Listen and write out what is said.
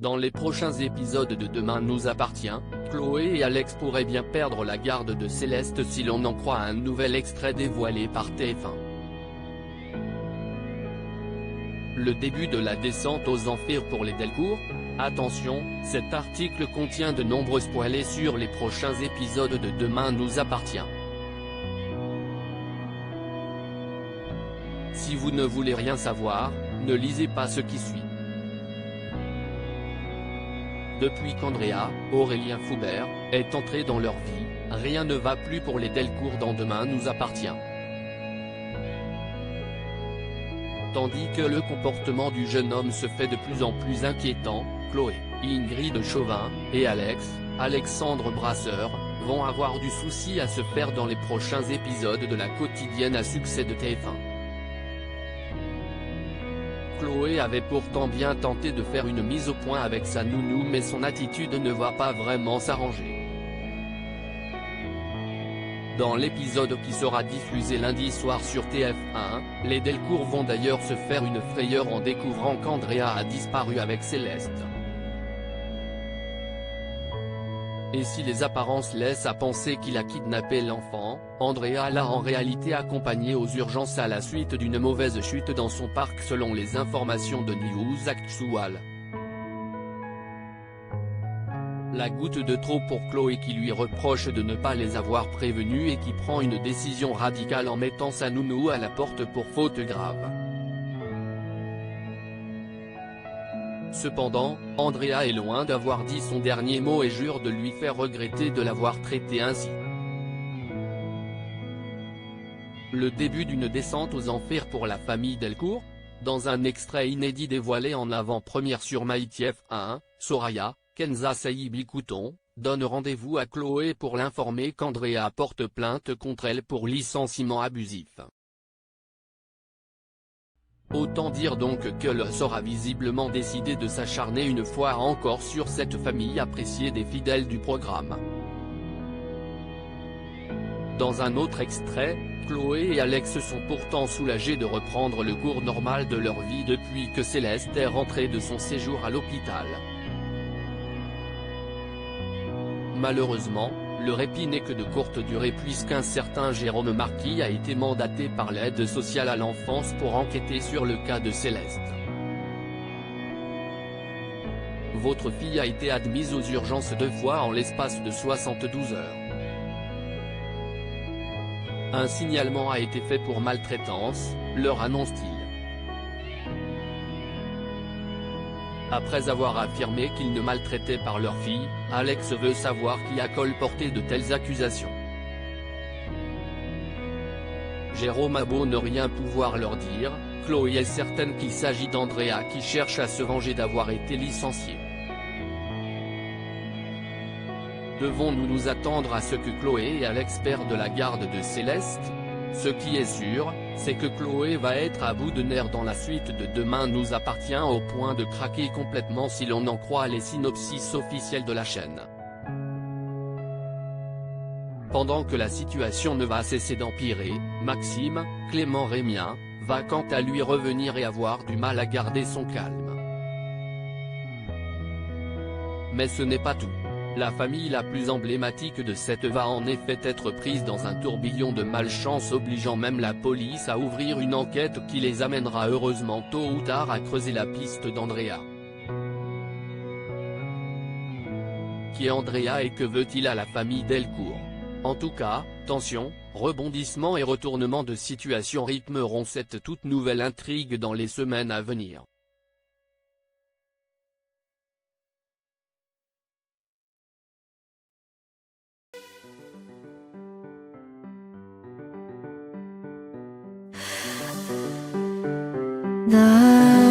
Dans les prochains épisodes de Demain nous appartient, Chloé et Alex pourraient bien perdre la garde de Céleste si l'on en croit un nouvel extrait dévoilé par TF1. Le début de la descente aux enfers pour les Delcourt? Attention, cet article contient de nombreux spoilers sur les prochains épisodes de Demain nous appartient. Si vous ne voulez rien savoir, ne lisez pas ce qui suit. Depuis qu'Andrea, Aurélien Foubert, est entré dans leur vie, rien ne va plus pour les Delcourt dans Demain nous appartient. Tandis que le comportement du jeune homme se fait de plus en plus inquiétant, Chloé, Ingrid Chauvin, et Alexandre Brasseur, vont avoir du souci à se faire dans les prochains épisodes de la quotidienne à succès de TF1. Chloé avait pourtant bien tenté de faire une mise au point avec sa nounou mais son attitude ne va pas vraiment s'arranger. Dans l'épisode qui sera diffusé lundi soir sur TF1, les Delcourt vont d'ailleurs se faire une frayeur en découvrant qu'Andrea a disparu avec Céleste. Et si les apparences laissent à penser qu'il a kidnappé l'enfant, Andrea l'a en réalité accompagné aux urgences à la suite d'une mauvaise chute dans son parc selon les informations de News Actual. La goutte de trop pour Chloé qui lui reproche de ne pas les avoir prévenus et qui prend une décision radicale en mettant sa nounou à la porte pour faute grave. Cependant, Andrea est loin d'avoir dit son dernier mot et jure de lui faire regretter de l'avoir traité ainsi. Le début d'une descente aux enfers pour la famille Delcourt? Dans un extrait inédit dévoilé en avant-première sur MyTF1, Soraya, Kenza Saïbi-Couton, donne rendez-vous à Chloé pour l'informer qu'Andrea porte plainte contre elle pour licenciement abusif. Autant dire donc que le sort a visiblement décidé de s'acharner une fois encore sur cette famille appréciée des fidèles du programme. Dans un autre extrait, Chloé et Alex sont pourtant soulagés de reprendre le cours normal de leur vie depuis que Céleste est rentrée de son séjour à l'hôpital. Malheureusement, le répit n'est que de courte durée puisqu'un certain Jérôme Marquis a été mandaté par l'aide sociale à l'enfance pour enquêter sur le cas de Céleste. Votre fille a été admise aux urgences 2 fois en l'espace de 72 heures. Un signalement a été fait pour maltraitance, leur annonce-t-il. Après avoir affirmé qu'ils ne maltraitaient pas leur fille, Alex veut savoir qui a colporté de telles accusations. Jérôme a beau ne rien pouvoir leur dire, Chloé est certaine qu'il s'agit d'Andrea qui cherche à se venger d'avoir été licenciée. Devons-nous nous attendre à ce que Chloé et Alex perdent la garde de Céleste? Ce qui est sûr, c'est que Chloé va être à bout de nerfs dans la suite de Demain nous appartient au point de craquer complètement si l'on en croit les synopsis officiels de la chaîne. Pendant que la situation ne va cesser d'empirer, Maxime, Clément Rémien, va quant à lui revenir et avoir du mal à garder son calme. Mais ce n'est pas tout. La famille la plus emblématique de cette va en effet être prise dans un tourbillon de malchance obligeant même la police à ouvrir une enquête qui les amènera heureusement tôt ou tard à creuser la piste d'Andrea. Qui est Andrea et que veut-il à la famille Delcourt? En tout cas, tension, rebondissements et retournements de situation rythmeront cette toute nouvelle intrigue dans les semaines à venir. 나